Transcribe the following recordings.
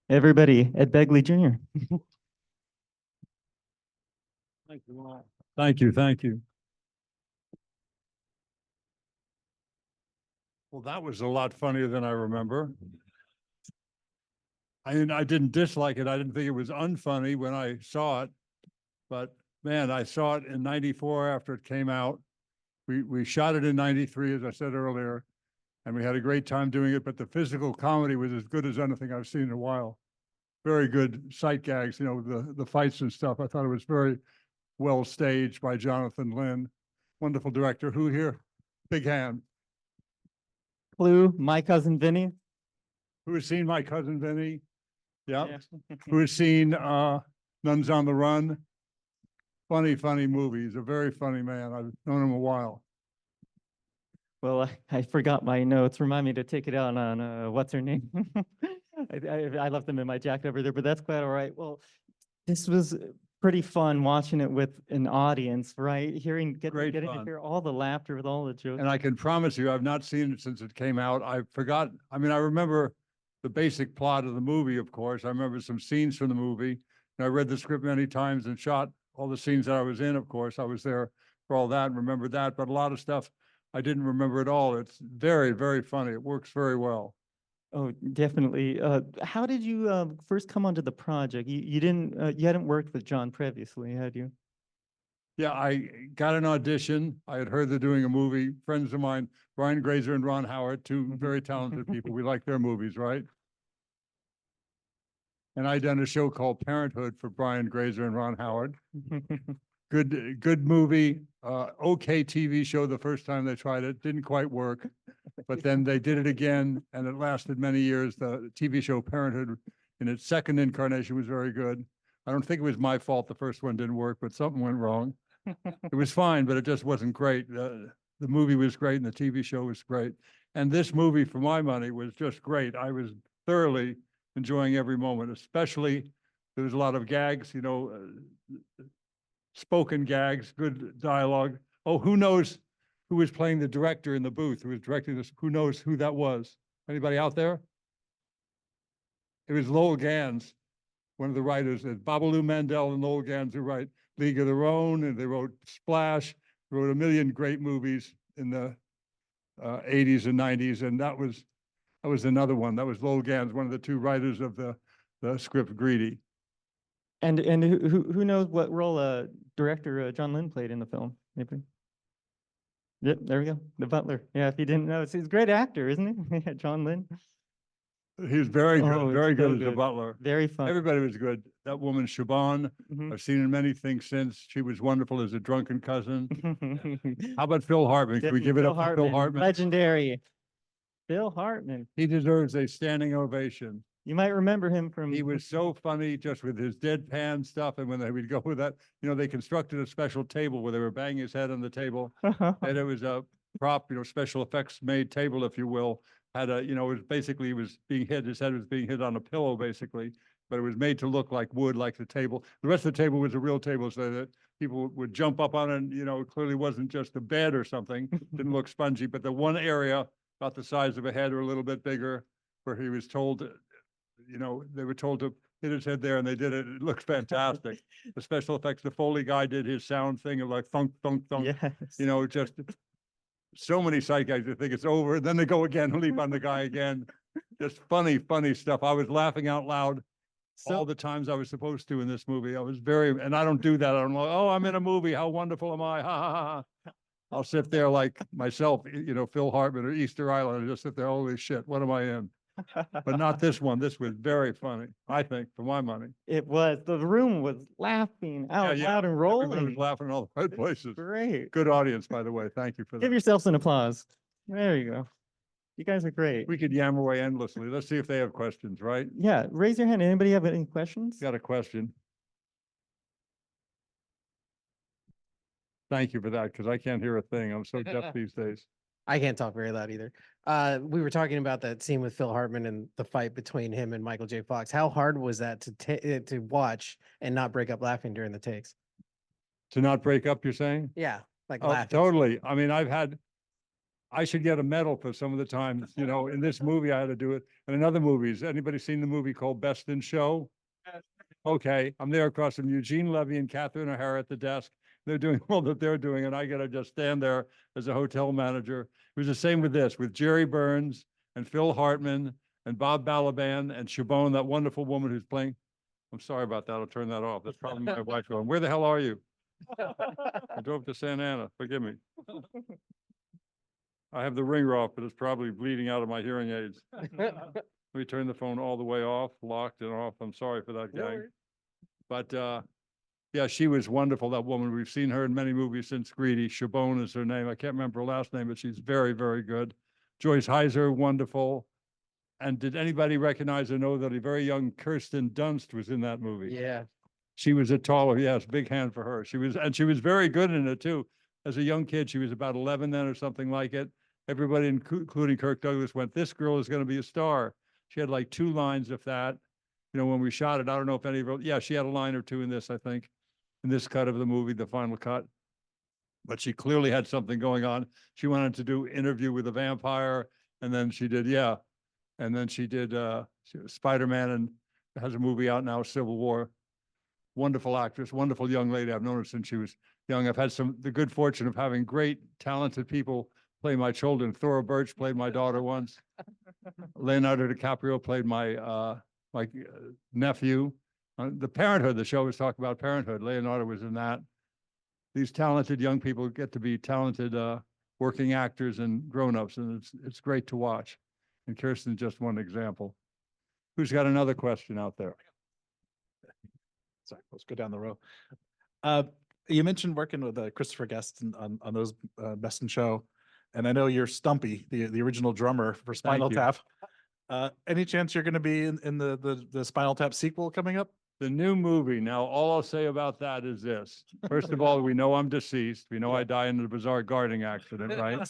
Everybody, Ed Begley Jr. Thank you all. Thank you, thank you. Well, that was a lot funnier than I remember. I didn't dislike it. I didn't think it was unfunny when I saw it, but man, I saw it in '94 after it came out. We shot it in '93, as I said earlier, and we had a great time doing it, but the physical comedy was as good as anything I've seen in a while. Very good sight gags, the fights and stuff. I thought it was very well staged by Jonathan Lynn. Wonderful director. Who here? Big hand. Clue, My Cousin Vinny. Who has seen My Cousin Vinny? Yeah. Yeah. Who has seen Nuns on the Run? Funny, funny movie. He's a very funny man. I've known him a while. Well, I forgot my notes. Remind me to take it out on what's her name? I left them in my jacket over there, but that's quite all right. Well, this was pretty fun watching it with an audience, right? Getting to hear all the laughter with all the jokes. And I can promise you, I've not seen it since it came out. I forgot. I mean, I remember the basic plot of the movie, of course. I remember some scenes from the movie. And I read the script many times and shot all the scenes that I was in, of course. I was there for all that and remembered that. But a lot of stuff I didn't remember at all. It's very, very funny. It works very well. Oh, definitely. How did you first come onto the project? You didn't you hadn't worked with John previously, had you? Yeah, I got an audition. I had heard they're doing a movie. Friends of mine, Brian Grazer and Ron Howard, two very talented people. We like their movies, right? And I done a show called Parenthood for Brian Grazer and Ron Howard. Good movie. Okay TV show the first time they tried it. Didn't quite work. But then they did it again, and it lasted many years. The TV show Parenthood, in its second incarnation, was very good. I don't think it was my fault the first one didn't work, but something went wrong. It was fine, but it just wasn't great. The movie was great, and the TV show was great. And this movie, for my money, was just great. I was thoroughly enjoying every moment, especially there was a lot of gags, spoken gags, good dialogue. Oh, who knows who was playing the director in the booth, who was directing this? Who knows who that was? Anybody out there? It was Lowell Gans, one of the writers. Babalu Mandel and Lowell Gans who write League of Their Own, and they wrote Splash, wrote a million great movies in the 80s and 90s, and that was another one. That was Lowell Gans, one of the two writers of the script Greedy. And who knows what role director John Lynn played in the film? Maybe. Yep, there we go. The butler. Yeah, if you didn't know, he's a great actor, isn't he? John Lynn. He's very good, Oh, very it's so good as a good. butler. Very fun. Everybody was good. That woman, Siobhan, I've seen in many things since. She was wonderful as a drunken cousin. How about Phil Hartman? Can we give it up for Phil Hartman? Legendary. Phil Hartman. He deserves a standing ovation. You might remember him from. He was so funny just with his deadpan stuff. And when they would go with that, they constructed a special table where they were banging his head on the table. And it was a prop, special effects made table, if you will. Had a, it was basically, he was being hit, his head was being hit on a pillow, basically. But it was made to look like wood, like the table. The rest of the table was a real table so that people would jump up on it. And, it clearly wasn't just a bed or something. Didn't look spongy. But the one area about the size of a head or a little bit bigger where he was told, they were told to hit his head there and they did it. It looks fantastic. The special effects, the Foley guy did his sound thing of like thunk, thunk, thunk. Yes. Just so many sight guys that think it's over. Then they go again and leap on the guy again. Just funny, funny stuff. I was laughing out loud all the times I was supposed to in this movie. I was and I don't do that. I'm like, oh, I'm in a movie. How wonderful am I? Ha, ha, ha, ha. I'll sit there like myself, Phil Hartman or Easter Island and just sit there, holy shit, what am I in? But not this one. This was very funny, I think, for my money. It was. The room was laughing out loud and rolling. Everybody was laughing in all the right places. Great. Good audience, by the way. Thank you for that. Give yourselves an applause. There you go. You guys are great. We could yammer away endlessly. Let's see if they have questions, right? Yeah, raise your hand. Anybody have any questions? Got a question? Thank you for that, because I can't hear a thing. I'm so deaf these days. I can't talk very loud either. We were talking about that scene with Phil Hartman and the fight between him and Michael J. Fox. How hard was that to watch and not break up laughing during the takes? To not break up, you're saying? Yeah, like Oh, laughing. totally. I mean, I should get a medal for some of the times, you know, in this movie I had to do it. And in other movies, anybody seen the movie called Best in Show? Okay, I'm there across from Eugene Levy and Catherine O'Hara at the desk. They're doing all that they're doing, and I got to just stand there as a hotel manager. It was the same with this, with Jerry Burns and Phil Hartman and Bob Balaban and Chabon, that wonderful woman who's playing. I'm sorry about that. I'll turn that off. That's probably my wife going, "Where the hell are you?" I drove to Santa Ana. Forgive me. I have the ringer off, but it's probably bleeding out of my hearing aids. Let me turn the phone all the way off, locked and off. I'm sorry for that, gang. But yeah, she was wonderful, that woman. We've seen her in many movies since Greedy. Chabon is her name. I can't remember her last name, but she's very, very good. Joyce Heiser, wonderful. And did anybody recognize or know that a very young Kirsten Dunst was in that movie? Yeah. She was a taller, yes, big hand for her. She was very good in it too. As a young kid, she was about 11 then or something like it. Everybody, including Kirk Douglas, went, "This girl is going to be a star." She had like 2 lines, if that. You know, when we shot it, I don't know if any of her, yeah, she had a line or 2 in this, I think, in this cut of the movie, the final cut. But she clearly had something going on. She wanted to do Interview with a Vampire, and then she did, yeah. And then she did Spider-Man, and has a movie out now, Civil War. Wonderful actress, wonderful young lady. I've known her since she was young. I've had the good fortune of having great, talented people play my children. Thora Birch played my daughter once. Leonardo DiCaprio played my nephew. The Parenthood, the show was talking about parenthood. Leonardo was in that. These talented young people get to be talented working actors and grown-ups, and it's great to watch. And Kirsten's just one example. Who's got another question out there? Sorry, let's go down the row. You mentioned working with Christopher Guest on those Best in Show, and I know you're Stumpy, the original drummer for Spinal you. Tap. Any chance you're going to be in the Spinal Tap sequel coming up? The new movie. Now, all I'll say about that is this. First of all, we know I'm deceased. We know I died in a bizarre gardening accident, right?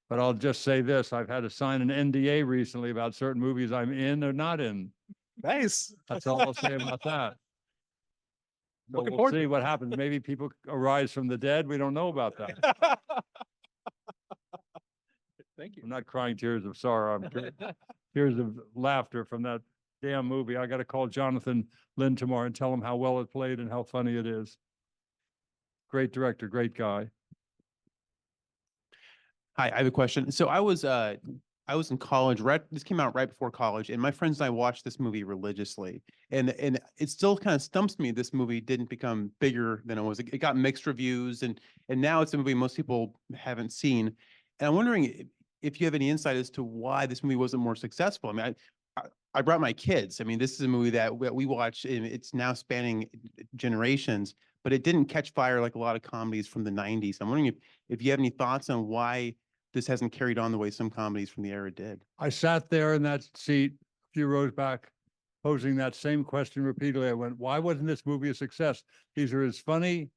But I'll just say this. I've had to sign an NDA recently about certain movies I'm in or not in. Nice. That's all I'll say about that. So Looking we'll forward see to what happens. Maybe people arise from the dead. We don't know about that. Thank you. I'm not crying tears of sorrow. I'm tears of laughter from that damn movie. I got to call Jonathan Lynn tomorrow and tell him how well it played and how funny it is. Great director, great guy. Hi, I have a question. So I was in college, this came out right before college, and my friends and I watched this movie religiously. And it still kind of stumps me this movie didn't become bigger than it was. It got mixed reviews, and now it's a movie most people haven't seen. And I'm wondering if you have any insight as to why this movie wasn't more successful. I mean, I brought my kids. I mean, this is a movie that we watch, and it's now spanning generations, but it didn't catch fire like a lot of comedies from the 90s. I'm wondering if you have any thoughts on why this hasn't carried on the way some comedies from the era did. I sat there in that seat a few rows back, posing that same question repeatedly. I went, why wasn't this movie a success? These are as funny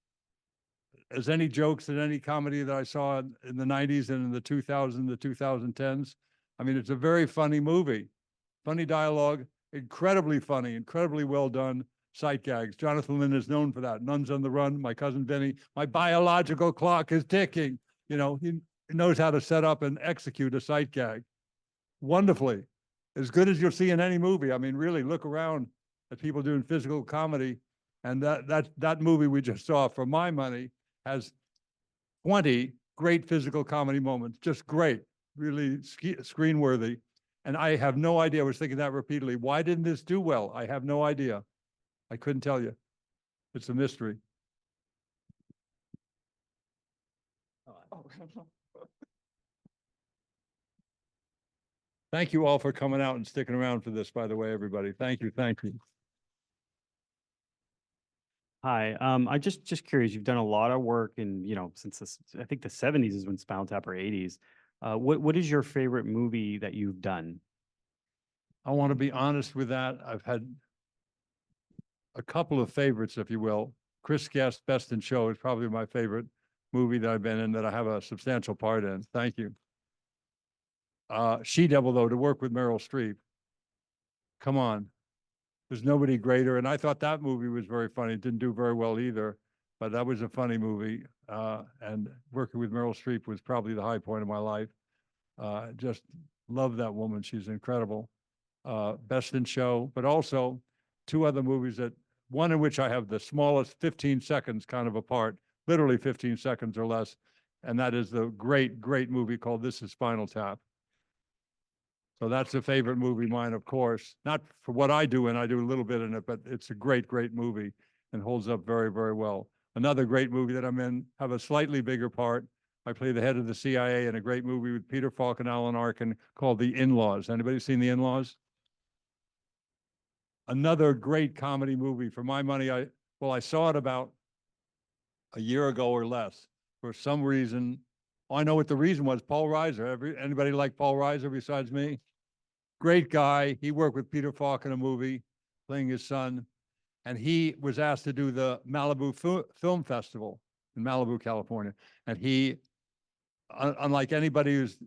as any jokes in any comedy that I saw in the 90s and in the 2000s, the 2010s. I mean, it's a very funny movie. Funny dialogue, incredibly funny, incredibly well done sight gags. Jonathan Lynn is known for that. Nuns on the Run, My Cousin Vinny, my biological clock is ticking. You know, he knows how to set up and execute a sight gag wonderfully, as good as you'll see in any movie. I mean, really look around at people doing physical comedy, and that movie we just saw, for my money, has 20 great physical comedy moments, just great, really screen worthy. And I have no idea. I was thinking that repeatedly. Why didn't this do well? I have no idea. I couldn't tell you. It's a mystery. Thank you all for coming out and sticking around for this, by the way, everybody. Thank you. Thank you. Hi, I just curious, you've done a lot of work in, since I think the 70s is when Spinal Tap, or 80s. What is your favorite movie that you've done? I want to be honest with that. I've had a couple of favorites, if you will. Chris Guest, Best in Show, is probably my favorite movie that I've been in, that I have a substantial part in. Thank you. She-Devil, though, to work with Meryl Streep. Come on. There's nobody greater. And I thought that movie was very funny. It didn't do very well either. but that was a funny movie. And working with Meryl Streep was probably the high point of my life. Just love that woman. She's incredible. Best in Show, but also two other movies that, one in which I have the smallest 15 seconds kind of apart, literally 15 seconds or less. And that is the great, great movie called This Is Spinal Tap. So that's a favorite movie of mine, of course, not for what I do, and I do a little bit in it, but it's a great, great movie and holds up very, very well. Another great movie that I'm in, have a slightly bigger part. I play the head of the CIA in a great movie with Peter Falk and Alan Arkin called The In-Laws. Anybody seen The In-Laws? Another great comedy movie. For my money, I saw it about a year ago or less. For some reason, I know what the reason was. Paul Reiser. Anybody like Paul Reiser besides me? Great guy. He worked with Peter Falk in a movie, playing his son. And he was asked to do the Malibu Film Festival in Malibu, California. And he, unlike anybody who's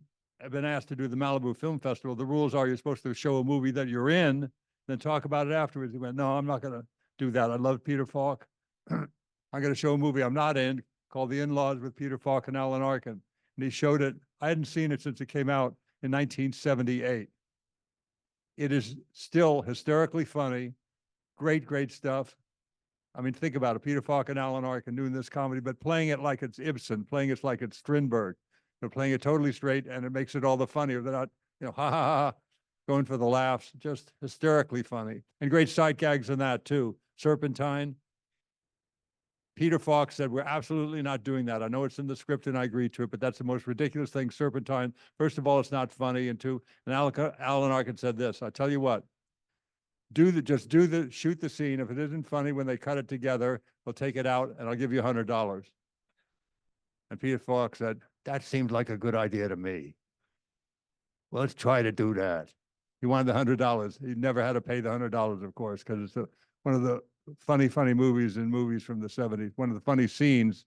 been asked to do the Malibu Film Festival, the rules are you're supposed to show a movie that you're in, then talk about it afterwards. He went, no, I'm not going to do that. I love Peter Falk. I'm going to show a movie I'm not in called The In-Laws with Peter Falk and Alan Arkin. And he showed it. I hadn't seen it since it came out in 1978. It is still hysterically funny. Great, great stuff. I mean, think about it. Peter Falk and Alan Arkin doing this comedy, but playing it like it's Ibsen, playing it like it's Strindberg. They're playing it totally straight, and it makes it all the funnier. They're not, ha ha ha, going for the laughs. Just hysterically funny. And great sight gags in that, too. Serpentine. Peter Falk said, we're absolutely not doing that. I know it's in the script and I agree to it, but that's the most ridiculous thing, Serpentine. First of all, it's not funny. And two, and Alan Arkin said this, I tell you what, shoot the scene. If it isn't funny when they cut it together, we'll take it out and I'll give you $100. And Peter Falk said, that seemed like a good idea to me. Well, let's try to do that. He wanted the $100. He never had to pay the $100, of course, because it's one of the funny movies in movies from the 70s. One of the funny scenes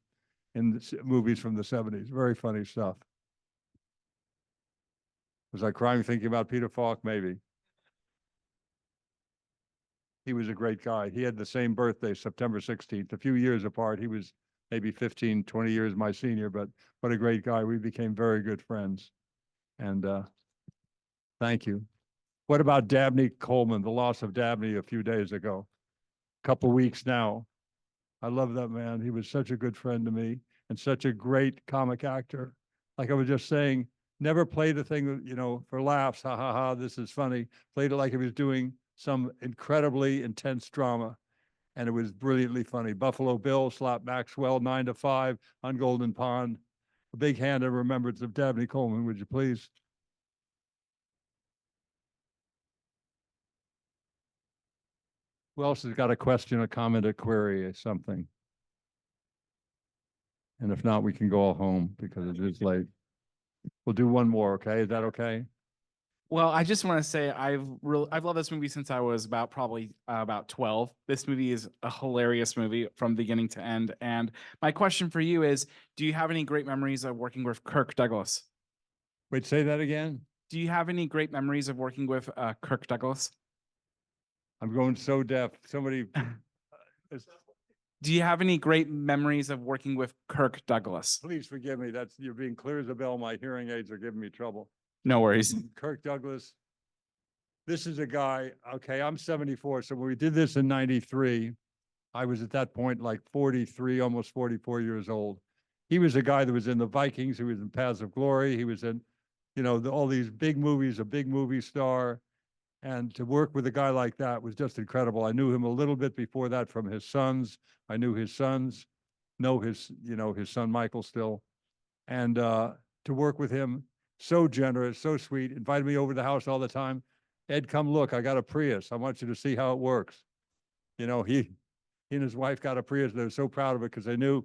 in the movies from the 70s. Very funny stuff. Was I crying thinking about Peter Falk? Maybe. He was a great guy. He had the same birthday, September 16th, a few years apart. He was maybe 15, 20 years my senior, but what a great guy. We became very good friends. And thank you. What about Dabney Coleman, the loss of Dabney a few days ago? Couple weeks now. I love that man. He was such a good friend to me and such a great comic actor. Like I was just saying, never played a thing, for laughs. Ha ha ha, this is funny. Played it like he was doing some incredibly intense drama. And it was brilliantly funny. Buffalo Bill, Slap Maxwell, 9 to 5 on Golden Pond. A big hand of remembrance of Dabney Coleman, would you please? Who else has got a question, a comment, a query, or something? And if not, we can go all home because it is late. We'll do one more, okay? Is that okay? Well, I just want to say I've loved this movie since I was probably about 12. This movie is a hilarious movie from beginning to end. And my question for you is, do you have any great memories of working with Kirk Douglas? Wait, say that again? Do you have any great memories of working with Kirk Douglas? I'm going so deaf. Somebody. Do you have any great memories of working with Kirk Douglas? Please forgive me. You're being clear as a bell. My hearing aids are giving me trouble. No worries. Kirk Douglas. This is a guy, okay, I'm 74. So when we did this in 93, I was at that point like 43, almost 44 years old. He was a guy that was in the Vikings. He was in Paths of Glory. He was in, all these big movies, a big movie star. And to work with a guy like that was just incredible. I knew him a little bit before that from his sons. I knew his sons, know his son Michael still. And to work with him, so generous, so sweet, invited me over to the house all the time. Ed, come look, I got a Prius. I want you to see how it works. He and his wife got a Prius. They were so proud of it because they knew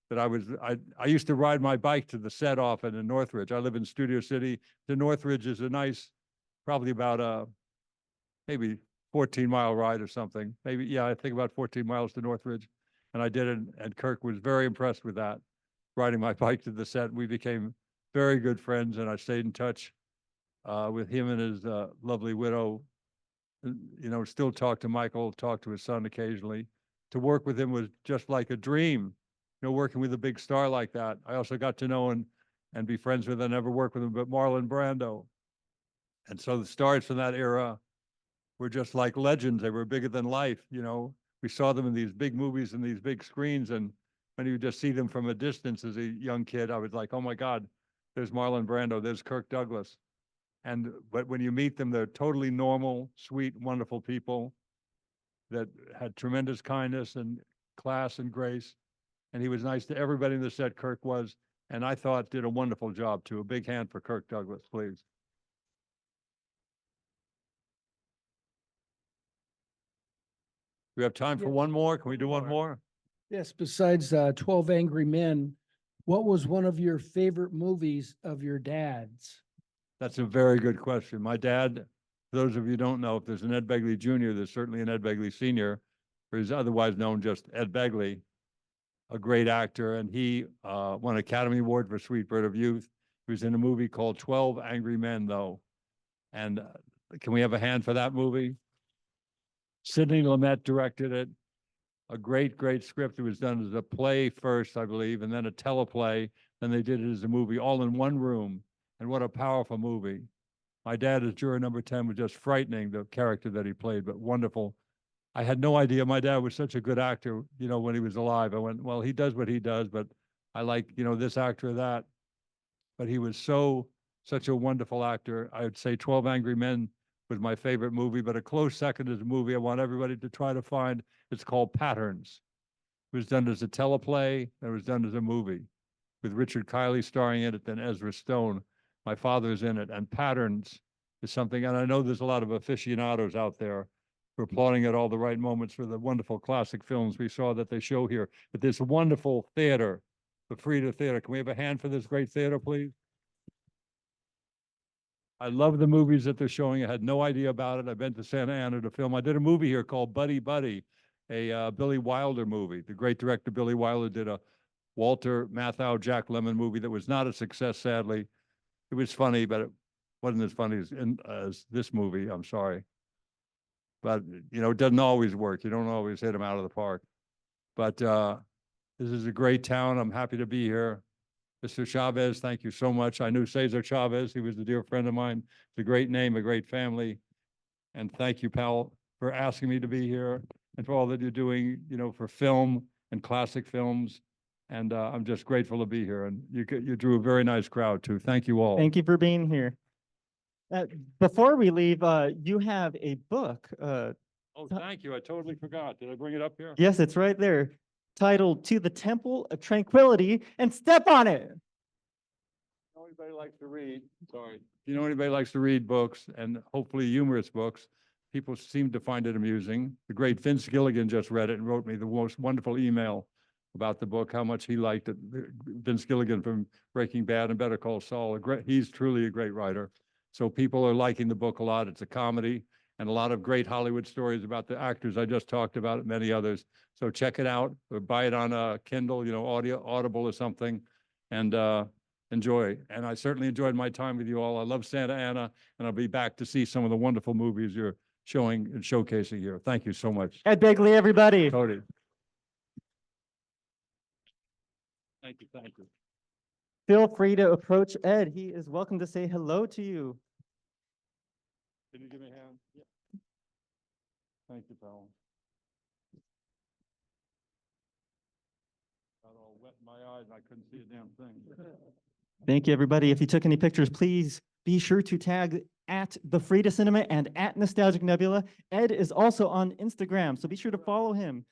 that I used to ride my bike to the set often in Northridge. I live in Studio City. The Northridge is a nice, probably about maybe 14-mile ride or something. Maybe, yeah, I think about 14 miles to Northridge. And I did it, and Kirk was very impressed with that, riding my bike to the set. We became very good friends, and I stayed in touch with him and his lovely widow. Still talk to Michael, talk to his son occasionally. To work with him was just like a dream. working with a big star like that. I also got to know and be friends with, I never worked with him, but Marlon Brando. And so the stars from that era were just like legends. They were bigger than life, We saw them in these big movies and these big screens. And when you just see them from a distance as a young kid, I was like, oh my God, there's Marlon Brando, there's Kirk Douglas. But when you meet them, they're totally normal, sweet, wonderful people that had tremendous kindness and class and grace. And he was nice to everybody in the set, Kirk was, and I thought did a wonderful job too. A big hand for Kirk Douglas, please. We have time for Yes. one more. Can we do one more? Yes, besides 12 Angry Men, what was one of your favorite movies of your dad's? That's a very good question. My dad, for those of you who don't know, if there's an Ed Begley Jr., there's certainly an Ed Begley Sr., or he's otherwise known just Ed Begley, a great actor, and he won an Academy Award for Sweet Bird of Youth. He was in a movie called 12 Angry Men, though. And can we have a hand for that movie? Sidney Lumet directed it. A great, great script. It was done as a play first, I believe, and then a teleplay. Then they did it as a movie, all in one room. And what a powerful movie. My dad as juror number 10 was just frightening, the character that he played, but wonderful. I had no idea my dad was such a good actor, when he was alive. I went, well, he does what he does, but I like, this actor or that. But he was such a wonderful actor. I would say 12 Angry Men was my favorite movie, but a close second is a movie I want everybody to try to find. It's called Patterns. It was done as a teleplay, and it was done as a movie with Richard Kiley starring in it, then Ezra Stone. My father's in it, and Patterns is something, and I know there's a lot of aficionados out there who are applauding at all the right moments for the wonderful classic films we saw that they show here. But this wonderful theater, the Frida Theater. Can we have a hand for this great theater, please? I love the movies that they're showing. I had no idea about it. I've been to Santa Ana to film. I did a movie here called Buddy Buddy, a Billy Wilder movie. The great director Billy Wilder did a Walter Matthau, Jack Lemmon movie that was not a success, sadly. It was funny, but it wasn't as funny as this movie. I'm sorry. But, it doesn't always work. You don't always hit them out of the park. But this is a great town. I'm happy to be here. Mr. Chavez, thank you so much. I knew Cesar Chavez. He was a dear friend of mine. It's a great name, a great family. And thank you, pal, for asking me to be here and for all that you're doing, for film and classic films. And I'm just grateful to be here. And you drew a very nice crowd, too. Thank you all. Thank you for being here. Before we leave, you have a book. Oh, thank you. I totally forgot. Did I bring it up here? Yes, it's right there. Titled To the Temple of Tranquility, and step on it. Anybody likes to read, sorry. Anybody likes to read books, and hopefully humorous books, people seem to find it amusing. The great Vince Gilligan just read it and wrote me the most wonderful email about the book, how much he liked it. Vince Gilligan from Breaking Bad and Better Call Saul. He's truly a great writer. So people are liking the book a lot. It's a comedy and a lot of great Hollywood stories about the actors I just talked about and many others. So check it out or buy it on a Kindle, Audible or something, and enjoy. And I certainly enjoyed my time with you all. I love Santa Ana, and I'll be back to see some of the wonderful movies you're showing and showcasing here. Thank you so much. Ed Begley, everybody. Cody. Thank you. Thank you. Feel free to approach Ed. He is welcome to say hello to you. Can you give me a hand? Yeah. Thank you, pal. Got all wet in my eyes. I couldn't see a damn thing. Thank you, everybody. If you took any pictures, please be sure to tag at the Frida Cinema and at Nostalgic Nebula. Ed is also on Instagram, so be sure to follow him.